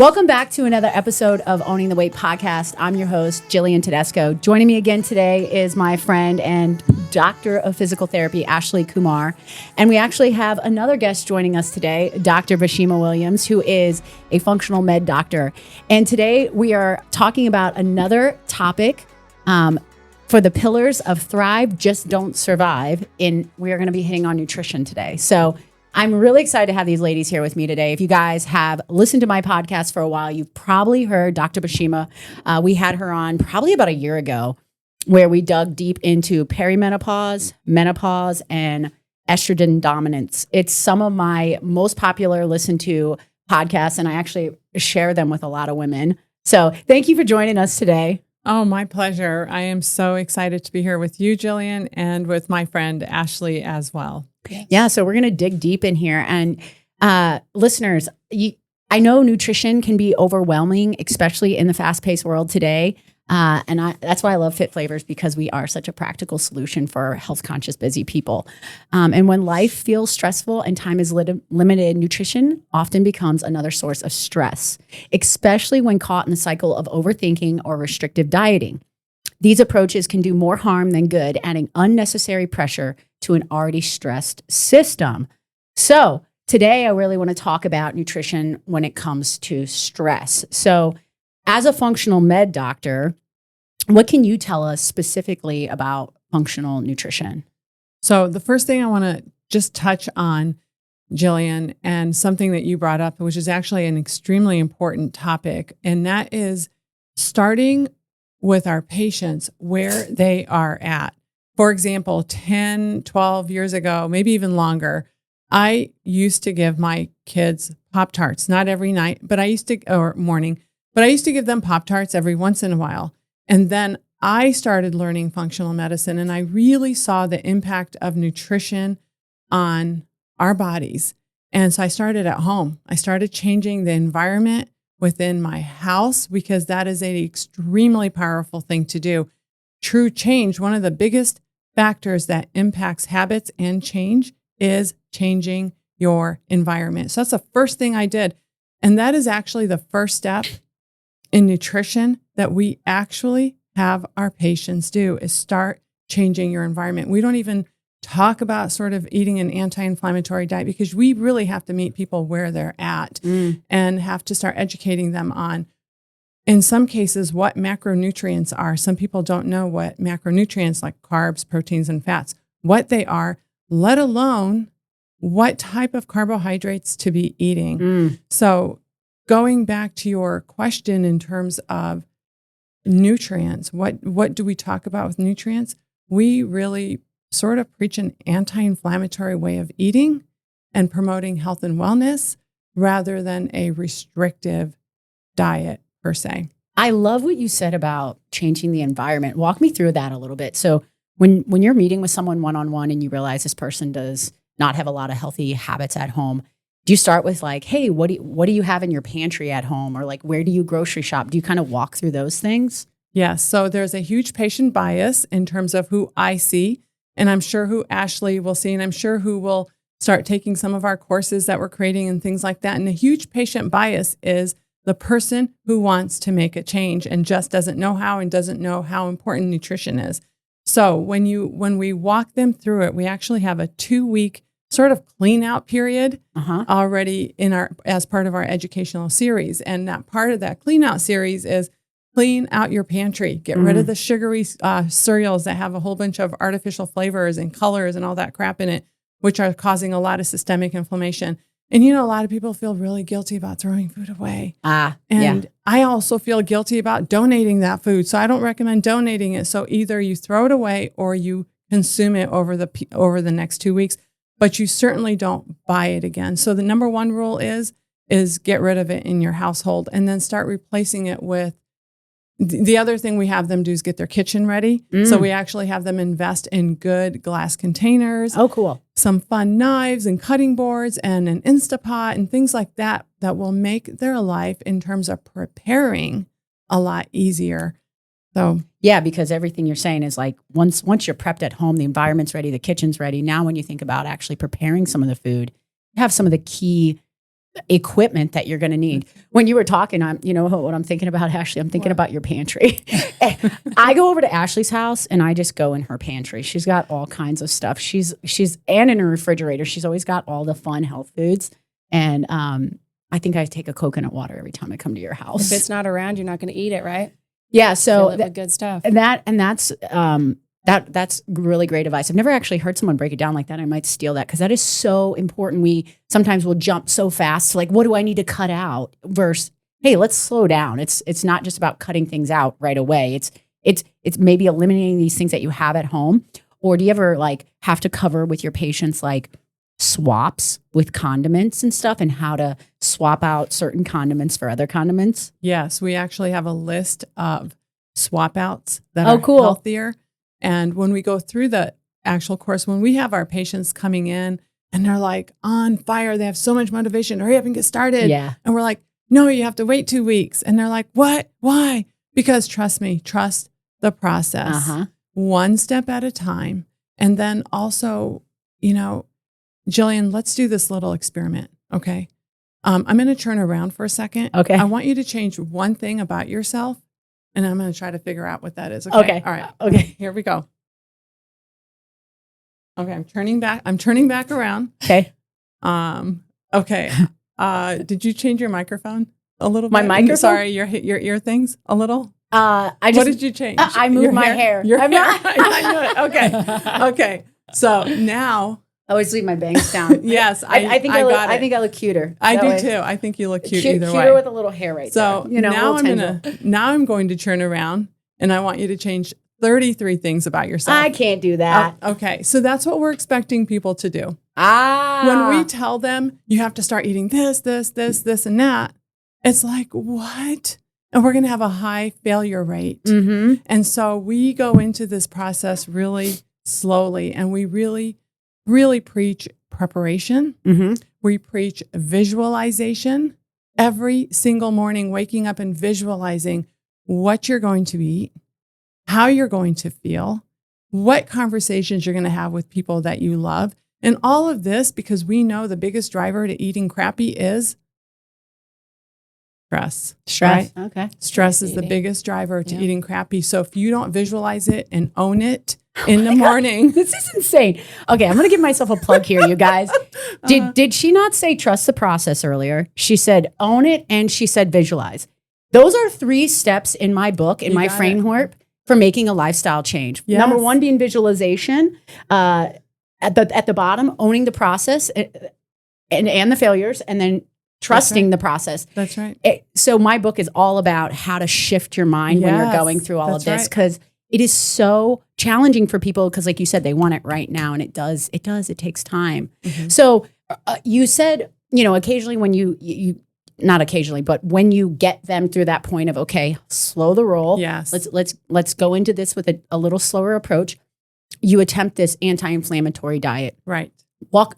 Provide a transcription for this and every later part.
Welcome back to another episode of Owning the Weight podcast. I'm your host, Jillian Tedesco. Joining me again today is my friend and doctor of physical therapy, Ashley Kumar. And we actually have another guest joining us today, Dr. Baisma Williams, who is a functional med doctor. And today we are talking about another topic for the pillars of thrive, just don't survive. We are going to be hitting on nutrition today. So I'm really excited to have these ladies here with me today. If you guys have listened to my podcast for a while, you've probably heard Dr. Baisma. We had her on probably about a year ago, where we dug deep into perimenopause, menopause, and estrogen dominance. It's some of my most popular listened to podcasts, and I actually share them with a lot of women. So thank you for joining us today. Oh, my pleasure. I am so excited to be here with you, Jillian, and with my friend Ashley as well. Yeah, so we're going to dig deep in here. And listeners, I know nutrition can be overwhelming, especially in the fast-paced world today. That's why I love Fit Flavors, because we are such a practical solution for health-conscious, busy people. And when life feels stressful and time is limited, nutrition often becomes another source of stress, especially when caught in the cycle of overthinking or restrictive dieting. These approaches can do more harm than good, adding unnecessary pressure to an already stressed system. So today, I really want to talk about nutrition when it comes to stress. So as a functional med doctor, what can you tell us specifically about functional nutrition? So the first thing I want to just touch on, Jillian, and something that you brought up, which is actually an extremely important topic, and that is starting with our patients where they are at. For example, 10, 12 years ago, maybe even longer, I used to give my kids Pop-Tarts, not every night, but I used to give them Pop-Tarts every once in a while. And then I started learning functional medicine, and I really saw the impact of nutrition on our bodies. And so I started at home. I started changing the environment within my house, because that is an extremely powerful thing to do. True change, one of the biggest factors that impacts habits and change is changing your environment. So that's the first thing I did. And that is actually the first step in nutrition that we actually have our patients do, is start changing your environment. We don't even talk about sort of eating an anti-inflammatory diet, because we really have to meet people where they're at and have to start educating them on, in some cases, what macronutrients are. Some people don't know what macronutrients, like carbs, proteins, and fats, what they are, let alone what type of carbohydrates to be eating. So going back to your question in terms of nutrients, what do we talk about with nutrients? We really sort of preach an anti-inflammatory way of eating and promoting health and wellness rather than a restrictive diet per se. I love what you said about changing the environment. Walk me through that a little bit. So when you're meeting with someone one-on-one and you realize this person does not have a lot of healthy habits at home, do you start with like, hey, what do you have in your pantry at home? Or like, where do you grocery shop? Do you kind of walk through those things? Yes. So there's a huge patient bias in terms of who I see, and I'm sure who Ashley will see, and I'm sure who will start taking some of our courses that we're creating and things like that. And a huge patient bias is the person who wants to make a change and just doesn't know how and doesn't know how important nutrition is. So when we walk them through it, we actually have a 2-week sort of clean out period already as part of our educational series. And that part of that clean out series is clean out your pantry, get rid of the sugary cereals that have a whole bunch of artificial flavors and colors and all that crap in it, which are causing a lot of systemic inflammation. And, a lot of people feel really guilty about throwing food away. And I also feel guilty about donating that food. So I don't recommend donating it. So either you throw it away or you consume it over the next 2 weeks, but you certainly don't buy it again. So the number one rule is get rid of it in your household and then start replacing it with. The other thing we have them do is get their kitchen ready. So we actually have them invest in good glass containers. Oh, cool. Some fun knives and cutting boards and an Instapot and things like that will make their life in terms of preparing a lot easier. So yeah, because everything you're saying is like once you're prepped at home, the environment's ready, the kitchen's ready. Now when you think about actually preparing some of the food, you have some of the key equipment that you're going to need. When you were talking, you know what I'm thinking about, Ashley? I'm thinking about your pantry. I go over to Ashley's house and I just go in her pantry. She's got all kinds of stuff. She's and in her refrigerator, she's always got all the fun health foods. And I think I take a coconut water every time I come to your house. If it's not around, you're not going to eat it, right? Yeah. So Fill it with good stuff. That's really great advice. I've never actually heard someone break it down like that. I might steal that because that is so important. We sometimes will jump so fast, like, what do I need to cut out? Versus, hey, let's slow down. It's not just about cutting things out right away. It's maybe eliminating these things that you have at home. Or do you ever like have to cover with your patients like swaps with condiments and stuff, and how to swap out certain condiments for other condiments? Yes, we actually have a list of swap outs that are cool. healthier. And when we go through the actual course, when we have our patients coming in and they're like on fire, they have so much motivation, hurry up and get started. Yeah. And we're like, no, you have to wait 2 weeks. And they're like, what? Why? Because trust me, trust the process. One step at a time. And then also, you know, Jillian, let's do this little experiment. Okay. I'm going to turn around for a second. Okay. I want you to change one thing about yourself, and I'm going to try to figure out what that is. Okay. Okay. All right. Okay. Here we go. Okay. I'm turning back around. Okay. Okay. Did you change your microphone a little bit? My microphone? Sorry, your ear things a little? What did you change? I moved my hair. Your I'm hair? not. I knew it. Okay. Okay. So now. I always leave my bangs down. Yes. I think I think I look cuter. I that do way. too. I think you look cute Cuter either way. with a little hair right So there. You know, now I'm going to turn around and I want you to change 33 things about yourself. I can't do that. Okay. So that's what we're expecting people to do. When When we tell them you have to start eating this, and that, it's like, what? And we're going to have a high failure rate. Mm-hmm. And so we go into this process really slowly, and we really, really preach preparation. Mm-hmm. We preach visualization. Every single morning, waking up and visualizing what you're going to eat, how you're going to feel, what conversations you're going to have with people that you love. And all of this because we know the biggest driver to eating crappy is stress. Stress. Right? Okay. Stress is the biggest driver to eating crappy. So if you don't visualize it and own it in the morning. This is insane. Okay, I'm going to give myself a plug here, you guys. Did she not say trust the process earlier? She said own it, and she said visualize. Those are 3 steps in my book, in my framework for making a lifestyle change. Yes. Number 1 being visualization. At the bottom, owning the process and the failures, and then trusting the process. That's right. So my book is all about how to shift your mind when you're going through all of this, because it is so challenging for people, because like you said, they want it right now, and it takes time. Mm-hmm. So you said, you know, occasionally when you not occasionally, but when you get them through that point of, okay, slow the roll. Yes. Let's go into this with a little slower approach. You attempt this anti-inflammatory diet. Right.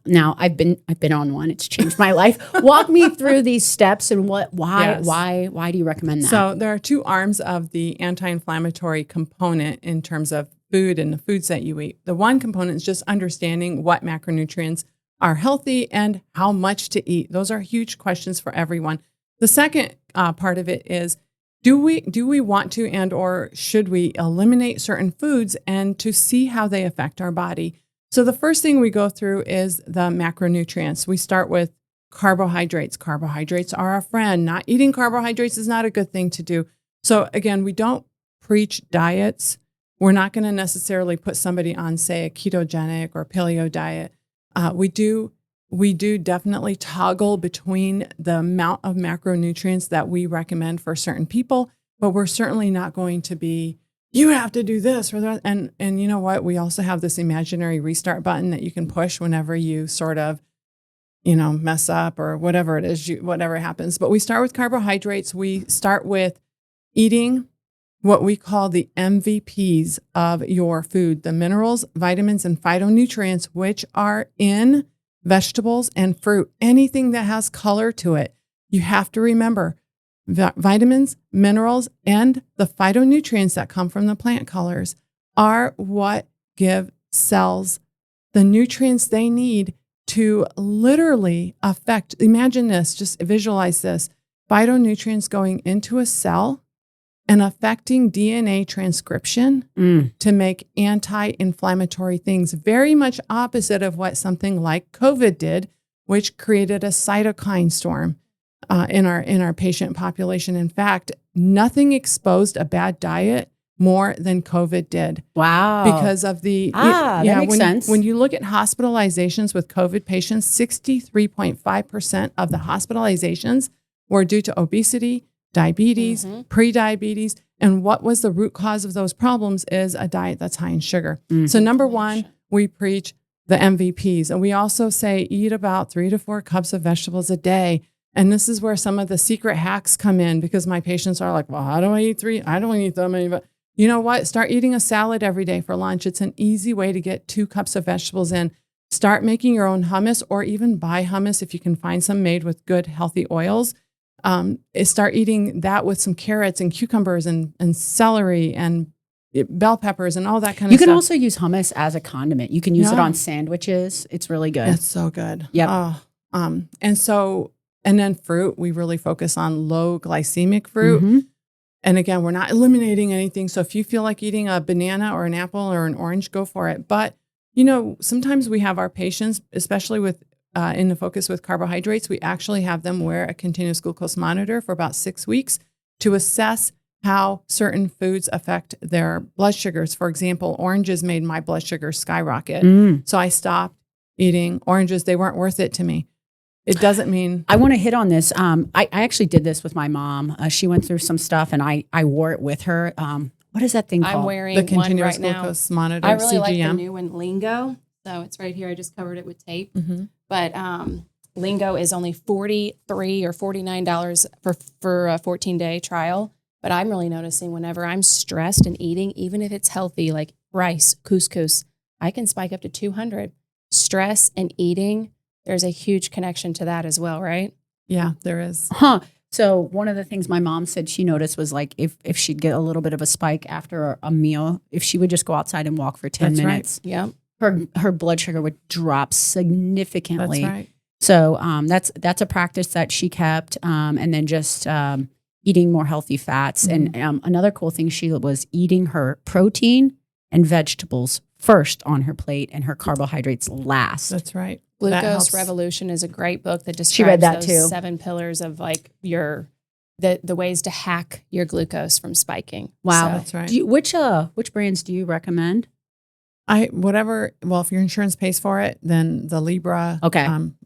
Now I've been on one. It's changed my life. Walk me through these steps and why do you recommend that? So there are 2 arms of the anti-inflammatory component in terms of food and the foods that you eat. The one component is just understanding what macronutrients are healthy and how much to eat. Those are huge questions for everyone. The second part of it is, do we want to and or should we eliminate certain foods and to see how they affect our body? So the first thing we go through is the macronutrients. We start with carbohydrates. Carbohydrates are our friend. Not eating carbohydrates is not a good thing to do. So again, we don't preach diets. We're not going to necessarily put somebody on, say, a ketogenic or paleo diet. We do definitely toggle between the amount of macronutrients that we recommend for certain people, but we're certainly not going to be, you have to do this or that. And you know what? We also have this imaginary restart button that you can push whenever you sort of, you know, mess up or whatever it is, whatever happens. But we start with carbohydrates. We start with eating what we call the MVPs of your food, the minerals, vitamins, and phytonutrients, which are in vegetables and fruit, anything that has color to it. You have to remember vitamins, minerals, and the phytonutrients that come from the plant colors are what give cells the nutrients they need to literally affect, imagine this, just visualize this, phytonutrients going into a cell and affecting DNA transcription to make anti-inflammatory things, very much opposite of what something like COVID did, which created a cytokine storm in our patient population. In fact, nothing exposed a bad diet more than COVID did. Wow. Because of the... that makes sense. When you look at hospitalizations with COVID patients, 63.5% of the hospitalizations were due to obesity, diabetes, pre-diabetes. And what was the root cause of those problems is a diet that's high in sugar. So number one, we preach the MVPs. And we also say eat about 3 to 4 cups of vegetables a day. And this is where some of the secret hacks come in, because my patients are like, well, how do I eat 3? I don't eat that many. But you know what? Start eating a salad every day for lunch. It's an easy way to get 2 cups of vegetables in. Start making your own hummus, or even buy hummus if you can find some made with good, healthy oils. Start eating that with some carrots and cucumbers and celery and bell peppers and all that kind of stuff. You can also use hummus as a condiment. You can use it on sandwiches. It's really good. It's so good. Yep. And then fruit, we really focus on low glycemic fruit. And again, we're not eliminating anything. So if you feel like eating a banana or an apple or an orange, go for it. But, sometimes we have our patients, especially with in the focus with carbohydrates, we actually have them wear a continuous glucose monitor for about 6 weeks to assess how certain foods affect their blood sugars. For example, oranges made my blood sugar skyrocket. So I stopped eating oranges. They weren't worth it to me. It doesn't mean... I want to hit on this. I actually did this with my mom. She went through some stuff and I wore it with her. What is that thing called? I'm wearing the continuous one right glucose now. monitor, I really CGM. like the new one, Lingo. So it's right here. I just covered it with tape. But Lingo is only $43 or $49 for a 14-day trial. But I'm really noticing whenever I'm stressed and eating, even if it's healthy, like rice, couscous, I can spike up to 200. Stress and eating, there's a huge connection to that as well, right? Yeah, there is. So one of the things my mom said she noticed was like if she'd get a little bit of a spike after a meal, if she would just go outside and walk for 10 minutes, Yeah. her blood sugar would drop significantly. That's right. So that's a practice that she kept, and then just eating more healthy fats. And another cool thing, she was eating her protein and vegetables first on her plate and her carbohydrates last. That's right. Glucose Revolution is a great book that describes She read that those too. 7 pillars of like the ways to hack your glucose from spiking. Wow, So, That's right. Which brands do you recommend? If your insurance pays for it, then the Libra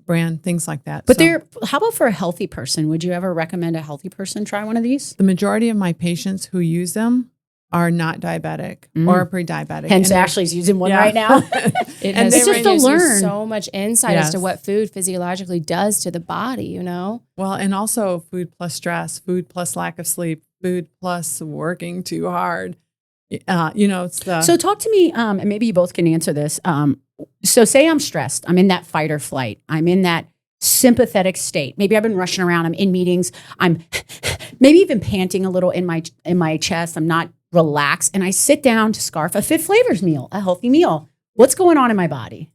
brand, things like that. But how about for a healthy person? Would you ever recommend a healthy person try one of these? The majority of my patients who use them are not diabetic or pre-diabetic. Hence, Ashley's using one right now. It's just to learn. so much insight as to what food physiologically does to the body, Well, and also food plus stress, food plus lack of sleep, food plus working too hard. It's the... So talk to me, and maybe you both can answer this. So say I'm stressed. I'm in that fight or flight. I'm in that sympathetic state. Maybe I've been rushing around. I'm in meetings. I'm maybe even panting a little in my chest. I'm not relaxed. And I sit down to scarf a Fit Flavors meal, a healthy meal. What's going on in my body?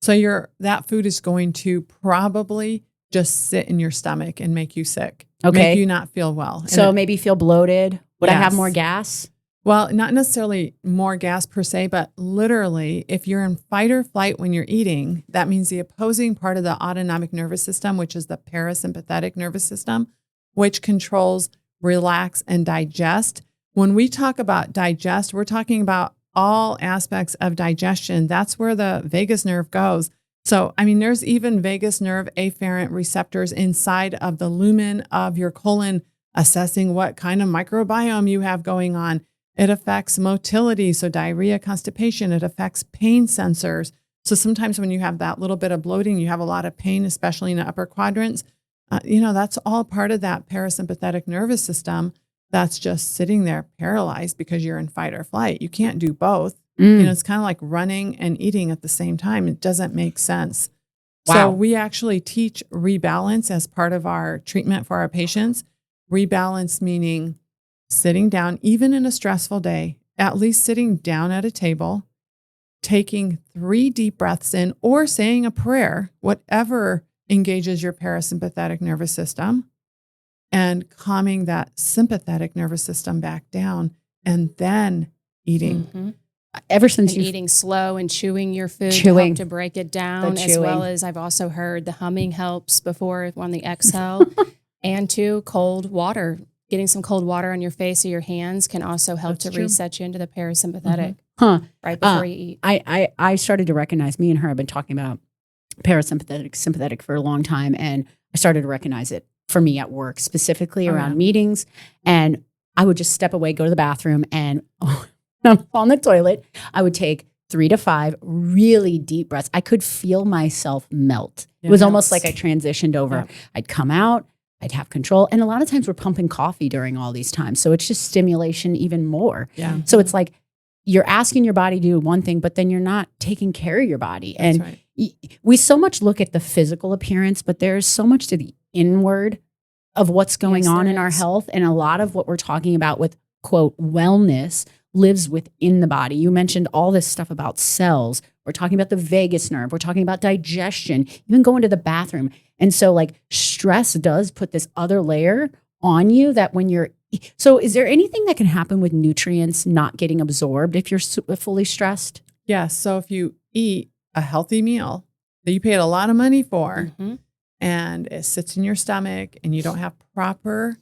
So that food is going to probably just sit in your stomach and make you sick. Okay. Make you not feel well. So maybe feel bloated. Would I have Yes. more gas? Well, not necessarily more gas per se, but literally, if you're in fight or flight when you're eating, that means the opposing part of the autonomic nervous system, which is the parasympathetic nervous system, which controls relax and digest. When we talk about digest, we're talking about all aspects of digestion. That's where the vagus nerve goes. So, there's even vagus nerve afferent receptors inside of the lumen of your colon, assessing what kind of microbiome you have going on. It affects motility, so diarrhea, constipation. It affects pain sensors. So sometimes when you have that little bit of bloating, you have a lot of pain, especially in the upper quadrants. That's all part of that parasympathetic nervous system that's just sitting there paralyzed because you're in fight or flight. You can't do both. It's kind of like running and eating at the same time. It doesn't make sense. Wow. So we actually teach rebalance as part of our treatment for our patients. Rebalance meaning sitting down, even in a stressful day, at least sitting down at a table, taking 3 deep breaths in or saying a prayer, whatever engages your parasympathetic nervous system, and calming that sympathetic nervous system back down, and then eating. Mm-hmm. Ever since And eating slow and chewing your food Chewing. to break it down, The as well chewing. as I've also heard the humming helps before on the exhale, and 2, cold water. Getting some cold water on your face or your hands can also help That's to true. reset you into the parasympathetic Huh. right before you eat. I started to recognize, me and her have been talking about parasympathetic, sympathetic for a long time. And I started to recognize it for me at work, specifically around meetings. And I would just step away, go to the bathroom, and on the toilet, I would take 3 to 5 really deep breaths. I could feel myself melt. It was almost like I transitioned over. Yeah. I'd come out, I'd have control. And a lot of times we're pumping coffee during all these times. So it's just stimulation even more. Yeah. So it's like you're asking your body to do one thing, but then you're not taking care of your body. That's And right. we so much look at the physical appearance, but there's so much to the inward of what's going Yes, on there in our is. health. And a lot of what we're talking about with, quote, wellness lives within the body. You mentioned all this stuff about cells. We're talking about the vagus nerve. We're talking about digestion, even going to the bathroom. And so like stress does put this other layer on you that when you're, so is there anything that can happen with nutrients not getting absorbed if you're fully stressed? Yes. So if you eat a healthy meal that you paid a lot of money for, Mm-hmm. and it sits in your stomach and you don't have proper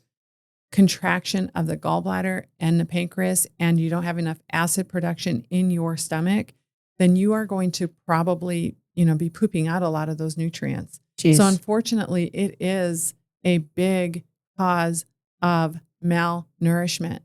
contraction of the gallbladder and the pancreas, and you don't have enough acid production in your stomach, then you are going to probably, be pooping out a lot of those nutrients. Jeez. So unfortunately, it is a big cause of malnourishment.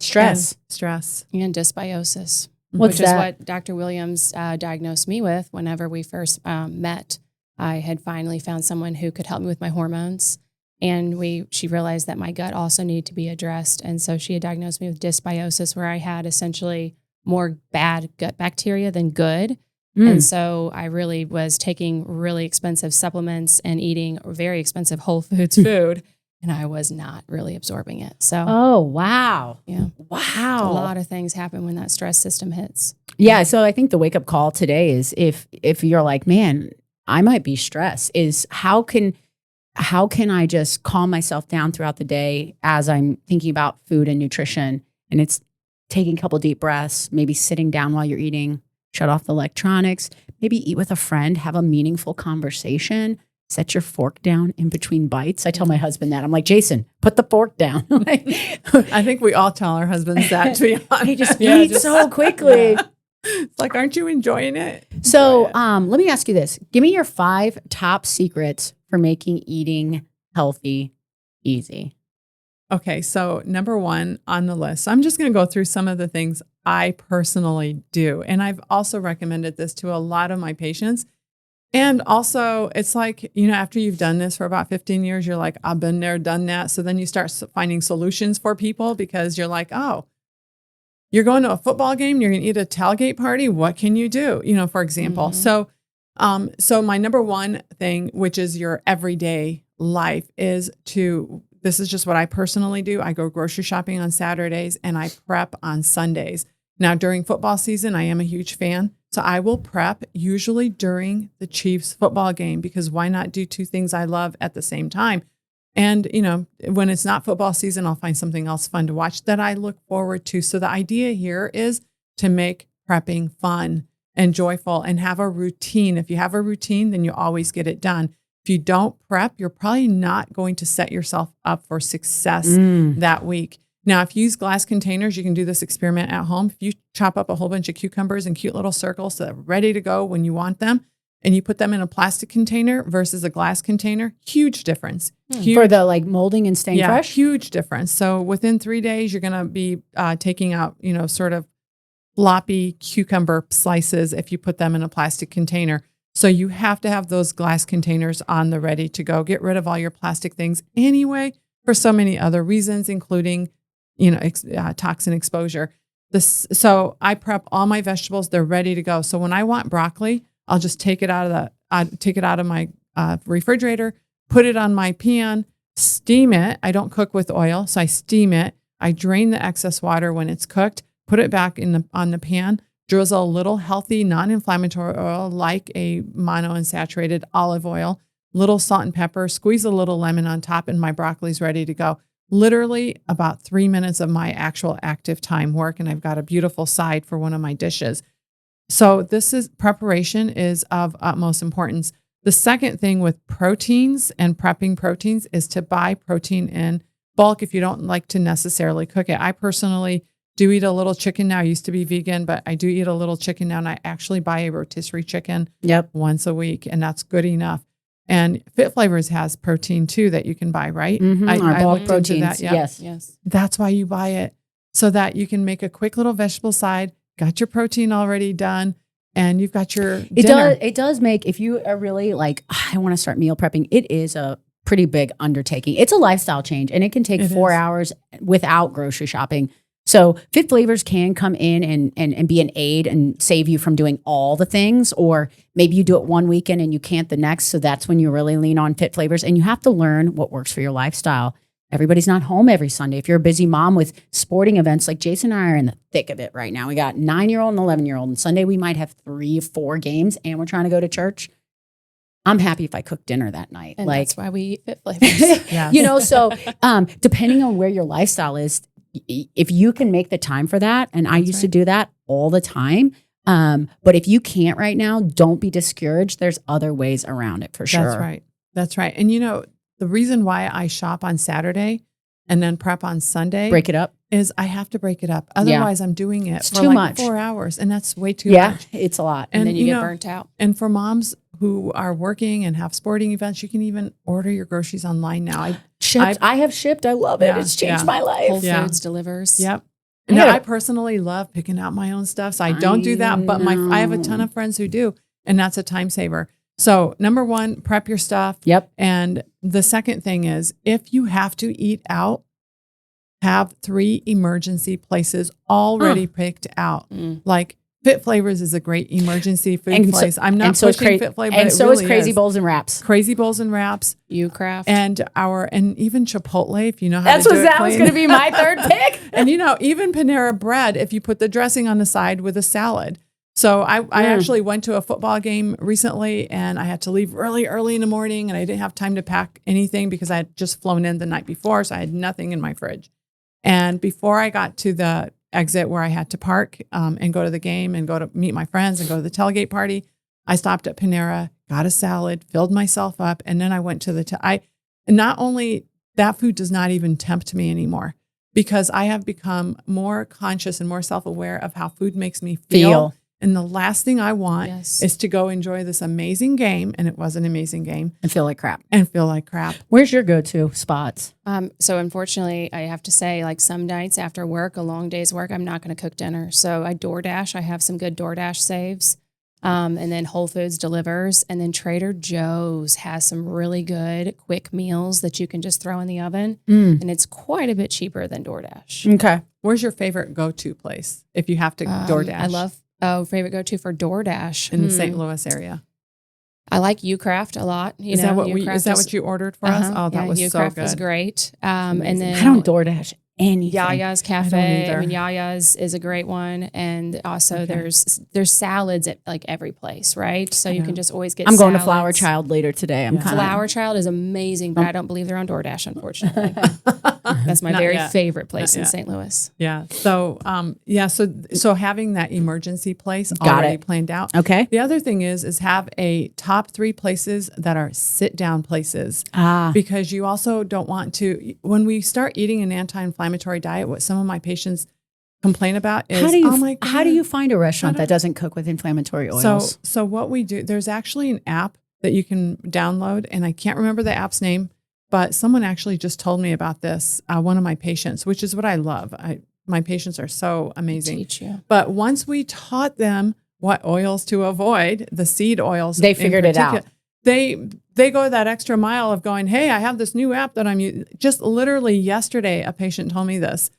Stress. And stress. And dysbiosis, What's which that? is what Dr. Williams diagnosed me with whenever we first met. I had finally found someone who could help me with my hormones. And she realized that my gut also needed to be addressed. And so she had diagnosed me with dysbiosis, where I had essentially more bad gut bacteria than good. And so I really was taking really expensive supplements and eating very expensive Whole Foods food. And I was not really absorbing it. So, Oh, wow. yeah, Wow. a lot of things happen when that stress system hits. Yeah. So I think the wake up call today is if you're like, man, I might be stressed, is how can I just calm myself down throughout the day as I'm thinking about food and nutrition? And it's taking a couple deep breaths, maybe sitting down while you're eating, shut off the electronics, maybe eat with a friend, have a meaningful conversation, set your fork down in between bites. I tell my husband that. I'm like, Jason, put the fork down. I think we all tell our husbands that, to be honest. He just eats so quickly. Yeah. It's like, aren't you enjoying it? So Enjoy it. let me ask you this. Give me your 5 top secrets for making eating healthy easy. Okay, so number 1 on the list, I'm just going to go through some of the things I personally do. And I've also recommended this to a lot of my patients. And also, it's like, after you've done this for about 15 years, you're like, I've been there, done that. So then you start finding solutions for people, because you're like, oh, you're going to a football game, you're going to eat a tailgate party. What can you do? For example. Mm-hmm. So my number 1 thing, which is your everyday life, is this is just what I personally do. I go grocery shopping on Saturdays and I prep on Sundays. Now, during football season, I am a huge fan. So I will prep usually during the Chiefs football game, because why not do 2 things I love at the same time? And, when it's not football season, I'll find something else fun to watch that I look forward to. So the idea here is to make prepping fun and joyful and have a routine. If you have a routine, then you always get it done. If you don't prep, you're probably not going to set yourself up for success that week. Now, if you use glass containers, you can do this experiment at home. If you chop up a whole bunch of cucumbers in cute little circles so they're ready to go when you want them, and you put them in a plastic container versus a glass container, huge difference. For the molding and staying fresh? Huge difference. So within 3 days, you're going to be taking out, sort of floppy cucumber slices if you put them in a plastic container. So you have to have those glass containers on the ready to go. Get rid of all your plastic things anyway, for so many other reasons, including, toxin exposure. So I prep all my vegetables. They're ready to go. So when I want broccoli, I'll just take it out of my refrigerator, put it on my pan, steam it. I don't cook with oil, so I steam it. I drain the excess water when it's cooked, put it back on the pan, drizzle a little healthy, non-inflammatory oil like a monounsaturated olive oil, little salt and pepper, squeeze a little lemon on top, and my broccoli's ready to go. Literally about 3 minutes of my actual active time work, and I've got a beautiful side for one of my dishes. So preparation is of utmost importance. The second thing with proteins and prepping proteins is to buy protein in bulk if you don't like to necessarily cook it. I personally do eat a little chicken now. I used to be vegan, but I do eat a little chicken now, and I actually buy a rotisserie chicken once a week, and that's good enough. And Fit Flavors has protein too that you can buy, right? Our bulk proteins. Yes. That's why you buy it, so that you can make a quick little vegetable side, got your protein already done, and you've got your dinner. It does make, if you are really like, I want to start meal prepping, it is a pretty big undertaking. It's a lifestyle change, and it can take 4 hours without grocery shopping. So Fit Flavors can come in and be an aid and save you from doing all the things, or maybe you do it one weekend and you can't the next. So that's when you really lean on Fit Flavors, and you have to learn what works for your lifestyle. Everybody's not home every Sunday. If you're a busy mom with sporting events, like Jason and I are in the thick of it right now. We got 9-year-old and 11-year-old, and Sunday we might have 3 or 4 games, and we're trying to go to church. I'm happy if I cook dinner that night. And that's why we eat Fit Flavors. So depending on where your lifestyle is, if you can make the time for that, and I used to do that all the time. But if you can't right now, don't be discouraged. There's other ways around it for sure. That's right. And the reason why I shop on Saturday and then prep on Sunday, break it up, is I have to break it up. Otherwise I'm doing it for too like much. 4 hours, and that's way too much. It's a lot. And then you get burnt out. And for moms who are working and have sporting events, you can even order your groceries online now. I have shipped. I love it. It's changed my life. Whole Foods delivers. Yep. Now, I personally love picking out my own stuff, so I don't do that. But I have a ton of friends who do, and that's a time saver. So number one, prep your stuff. Yep. And the second thing is, if you have to eat out, have 3 emergency places already picked out. Like Fit Flavors is a great emergency food place. I'm not pushing Fit Flavors, and so is Crazy Bowls and Wraps. Crazy Bowls and Wraps, Ucraft, and even Chipotle, if you know how That's to do it. That was going to be my third pick. And even Panera Bread, if you put the dressing on the side with a salad. So I actually went to a football game recently, and I had to leave early in the morning, and I didn't have time to pack anything because I had just flown in the night before, so I had nothing in my fridge. And before I got to the exit where I had to park and go to the game and go to meet my friends and go to the tailgate party, I stopped at Panera, got a salad, filled myself up, and then I went to not only that food does not even tempt me anymore, because I have become more conscious and more self-aware of how food makes me feel. And the last thing I want is to go enjoy this amazing game, and it was an amazing game, and feel like crap. Where's your go-to spots? So unfortunately, I have to say, like some nights after work, a long day's work, I'm not going to cook dinner. So I DoorDash. I have some good DoorDash saves. And then Whole Foods delivers. And then Trader Joe's has some really good quick meals that you can just throw in the oven. And it's quite a bit cheaper than DoorDash. Okay. Where's your favorite go-to place if you have to DoorDash? I love favorite go-to for DoorDash in the St. Louis area. I like Ucraft a lot. Is that what you ordered for us? Oh, that was Ucraft so good. is great. And then I don't DoorDash anything. Yaya's Cafe. I mean, Yaya's is a great one, and also there's salads at like every place, right? So you can just always get. I'm going to Flower Child later today. Flower Child is amazing, but I don't believe they're on DoorDash, unfortunately. That's my very favorite place in St. Louis. Yeah. So so having that emergency place already planned out. Okay. The other thing is have a top 3 places that are sit down places. Because you also don't want to, when we start eating an anti-inflammatory diet, what some of my patients complain about is, how do you find a restaurant that doesn't cook with inflammatory oils? So what we do, there's actually an app that you can download, and I can't remember the app's name, but someone actually just told me about this, one of my patients, which is what I love. My patients are so amazing. Teach you. But once we taught them what oils to avoid, the seed oils, they figured it out. They go that extra mile of going, hey, I have this new app that I'm using. Just literally yesterday, a patient told me this.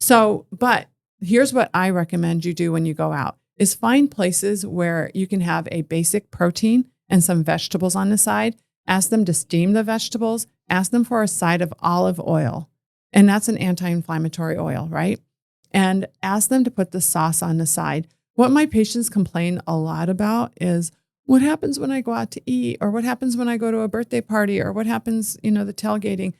So, but here's what I recommend you do when you go out is find places where you can have a basic protein and some vegetables on the side. Ask them to steam the vegetables. Ask them for a side of olive oil. And that's an anti-inflammatory oil, right? And ask them to put the sauce on the side. what my patients complain a lot about is what happens when I go out to eat, or what happens when I go to a birthday party, or what happens, the tailgating.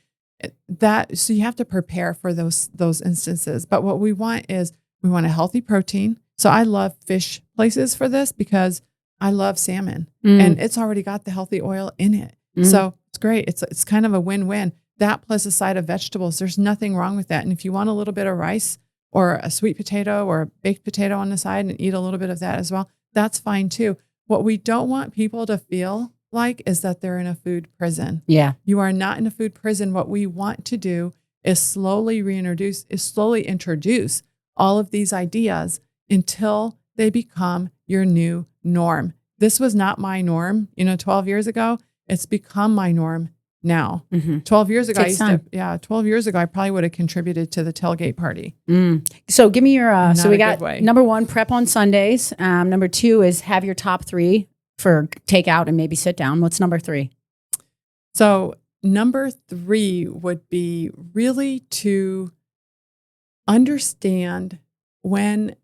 So you have to prepare for those instances. But what we want is we want a healthy protein. So I love fish places for this because I love salmon and it's already got the healthy oil in it. So it's great. It's kind of a win-win. That plus a side of vegetables. There's nothing wrong with that. And if you want a little bit of rice or a sweet potato or a baked potato on the side and eat a little bit of that as well, that's fine too. What we don't want people to feel like is that they're in a food prison. Yeah. You are not in a food prison. What we want to do is slowly introduce all of these ideas until they become your new norm. This was not my norm, 12 years ago. It's become my norm now. 12 years ago, 12 years ago, I probably would have contributed to the tailgate party. So give me your, so we got way. number 1, prep on Sundays. Number 2 is have your top 3 for takeout and maybe sit down. What's number 3? So number 3 would be really to understand when,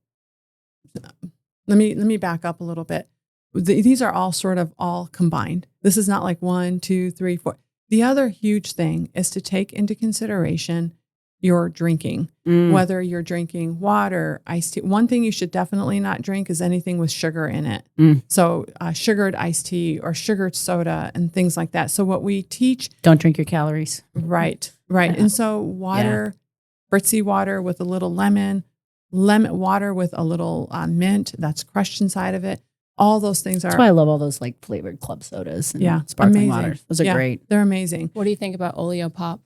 let me back up a little bit. These are all sort of all combined. This is not like 1, 2, 3, 4. The other huge thing is to take into consideration your drinking, whether you're drinking water, iced tea. One thing you should definitely not drink is anything with sugar in it. So sugared iced tea or sugared soda and things like that. So what we teach. Don't drink your calories. Right. And so water, fritzy water with a little lemon water with a little mint that's crushed inside of it. All those things That's why I love all those like flavored club sodas and sparkling water. Those are great. They're amazing. What do you think about Oleo Pop?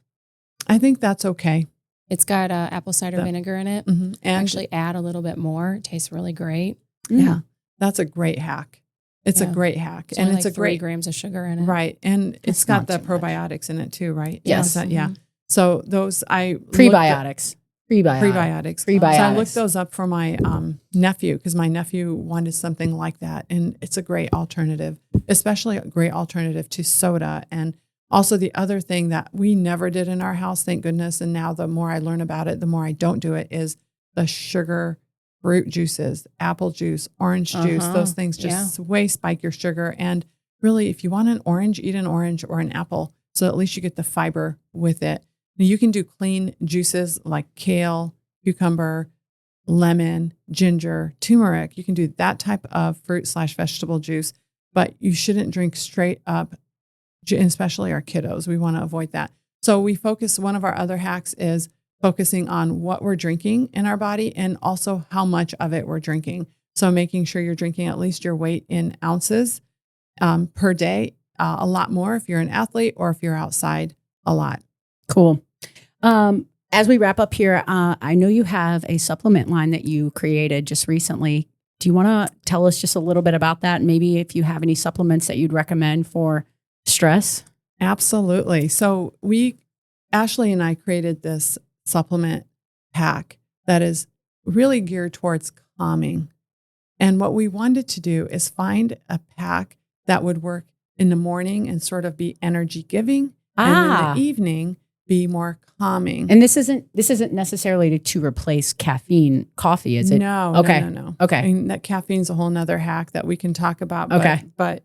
I think that's okay. It's got apple cider vinegar in it. And actually add a little bit more. It tastes really great. Yeah. That's a great hack. It's a great hack. It's like 3 grams of sugar in it. Right. And it's got the probiotics in it too, right? Yes. So those Prebiotics. Prebiotics. Prebiotics. So I looked those up for my nephew because my nephew wanted something like that. And it's a great alternative, especially a great alternative to soda. And also the other thing that we never did in our house, thank goodness, and now the more I learn about it, the more I don't do it, is the sugar fruit juices, apple juice, orange juice. Those things just way spike your sugar. And really, if you want an orange, eat an orange or an apple. So at least you get the fiber with it. Now, you can do clean juices like kale, cucumber, lemon, ginger, turmeric. You can do that type of fruit/vegetable juice, but you shouldn't drink straight up, especially our kiddos. We want to avoid that. So one of our other hacks is focusing on what we're drinking in our body and also how much of it we're drinking. So making sure you're drinking at least your weight in ounces per day, a lot more if you're an athlete or if you're outside a lot. Cool. As we wrap up here, I know you have a supplement line that you created just recently. Do you want to tell us just a little bit about that? And maybe if you have any supplements that you'd recommend for stress? Absolutely. So Ashley and I created this supplement pack that is really geared towards calming. And what we wanted to do is find a pack that would work in the morning and sort of be energy giving. And in the evening, be more calming. And this isn't necessarily to replace coffee, is it? No. Okay. No. Okay. I mean, that caffeine's a whole nother hack that we can talk about. But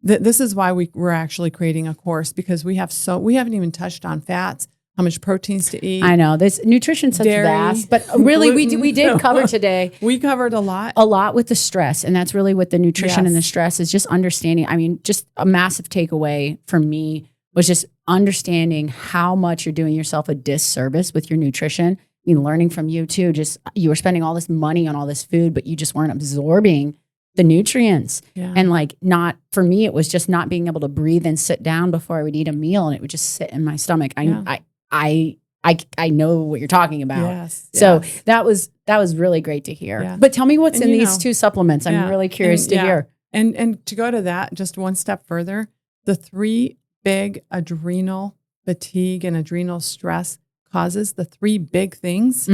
this is why we're actually creating a course, because we haven't even touched on fats, how much proteins to eat. I know this nutrition's such vast, but really we did cover today. We covered a lot with the stress, and that's really what the nutrition and the stress is, just understanding. I mean, just a massive takeaway for me was just understanding how much you're doing yourself a disservice with your nutrition. I mean, learning from you too, just you were spending all this money on all this food, but you just weren't absorbing the nutrients. Yeah. And for me, it was just not being able to breathe and sit down before I would eat a meal, and it would just sit in my stomach. I know what you're talking about. Yes. So that was really great to hear. Yeah. But tell me what's in these 2 supplements. I'm really curious to hear. And to go to that just one step further, the 3 big adrenal fatigue and adrenal stress causes, the 3 big things,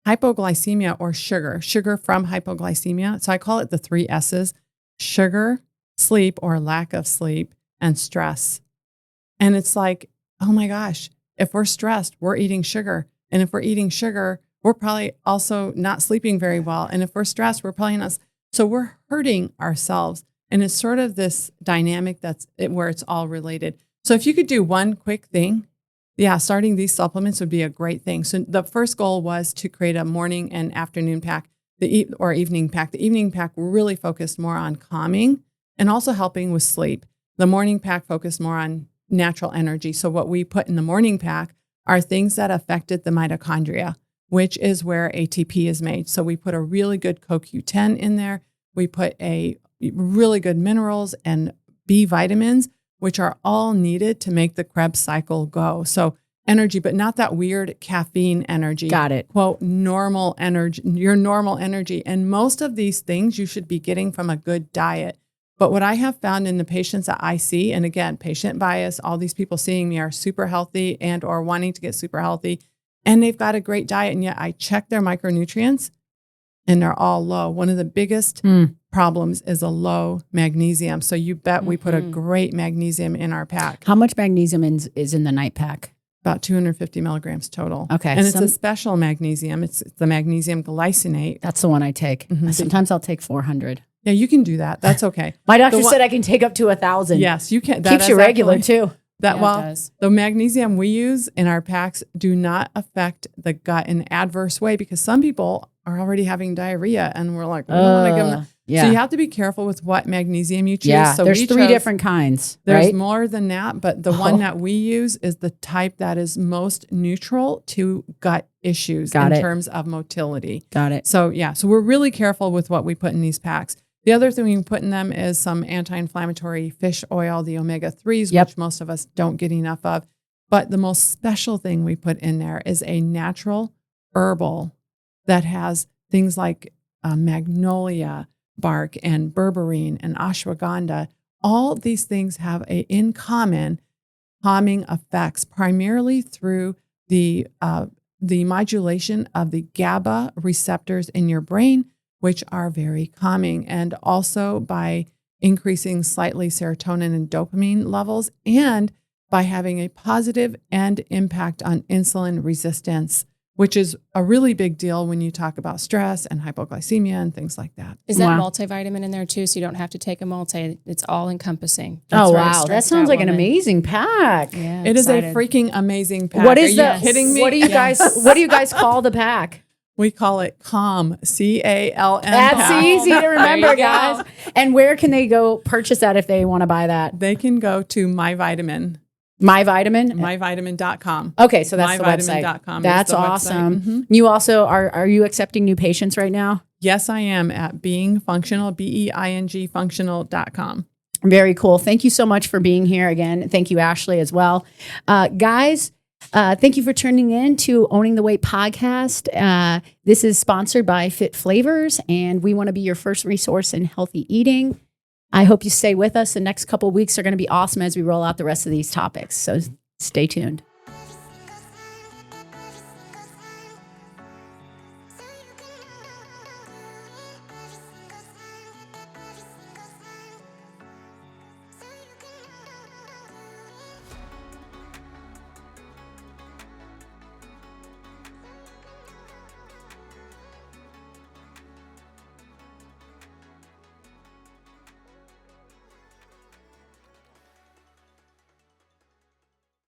hypoglycemia or sugar from hypoglycemia. So I call it the 3 S's: sugar, sleep or lack of sleep, and stress. And it's like, oh my gosh, if we're stressed, we're eating sugar. And if we're eating sugar, we're probably also not sleeping very well. And if we're stressed, we're probably not. So we're hurting ourselves. And it's sort of this dynamic where it's all related. So if you could do one quick thing, starting these supplements would be a great thing. So the first goal was to create a morning and afternoon pack, or evening pack. The evening pack really focused more on calming and also helping with sleep. The morning pack focused more on natural energy. So what we put in the morning pack are things that affected the mitochondria, which is where ATP is made. So we put a really good CoQ10 in there. We put a really good minerals and B vitamins, which are all needed to make the Krebs cycle go. So energy, but not that weird caffeine energy. Got it. Quote, normal energy, your normal energy. And most of these things you should be getting from a good diet. But what I have found in the patients that I see, and again, patient bias, all these people seeing me are super healthy and or wanting to get super healthy, and they've got a great diet, and yet I check their micronutrients and they're all low. One of the biggest problems is a low magnesium. So you bet we put a great magnesium in our pack. How much magnesium is in the night pack? About 250 milligrams total. Okay. And it's a special magnesium. It's the magnesium glycinate. That's the one I take. Sometimes I'll take 400. Yeah, you can do that. That's okay. My doctor said I can take up to 1,000. Yes, you can. Keeps you regular too. The magnesium we use in our packs do not affect the gut in an adverse way, because some people are already having diarrhea and we're like, we don't want to give them. So you have to be careful with what magnesium you choose. Yeah, so there's 3 different kinds. There's right? more than that, but the one that we use is the type that is most neutral to gut issues terms of motility. Got it. So so we're really careful with what we put in these packs. The other thing we put in them is some anti-inflammatory fish oil, the omega-3s, which most of us don't get enough of. But the most special thing we put in there is a natural herbal that has things like magnolia bark and berberine and ashwagandha. All these things have in common calming effects, primarily through the modulation of the GABA receptors in your brain, which are very calming, and also by increasing slightly serotonin and dopamine levels, and by having a positive end impact on insulin resistance, which is a really big deal when you talk about stress and hypoglycemia and things like that. Is that multivitamin in there too? So you don't have to take a multi. It's all encompassing. Wow. That sounds like an amazing pack. Yeah, it is a freaking amazing pack. What is Are you kidding me? What do you guys call the pack? We call it CALM, CALM. That's easy to remember, guys. And where can they go purchase that if they want to buy that? They can go to MyVitamin. MyVitamin? MyVitamin.com. Okay, so that's the website. MyVitamin.com. That's awesome. You also, are you accepting new patients right now? Yes, I am at Being Functional, BEING functional.com. Very cool. Thank you so much for being here again. Thank you, Ashley, as well. Guys, thank you for tuning in to Owning the Weight podcast. This is sponsored by Fit Flavors, and we want to be your first resource in healthy eating. I hope you stay with us. The next couple of weeks are going to be awesome as we roll out the rest of these topics. So stay tuned.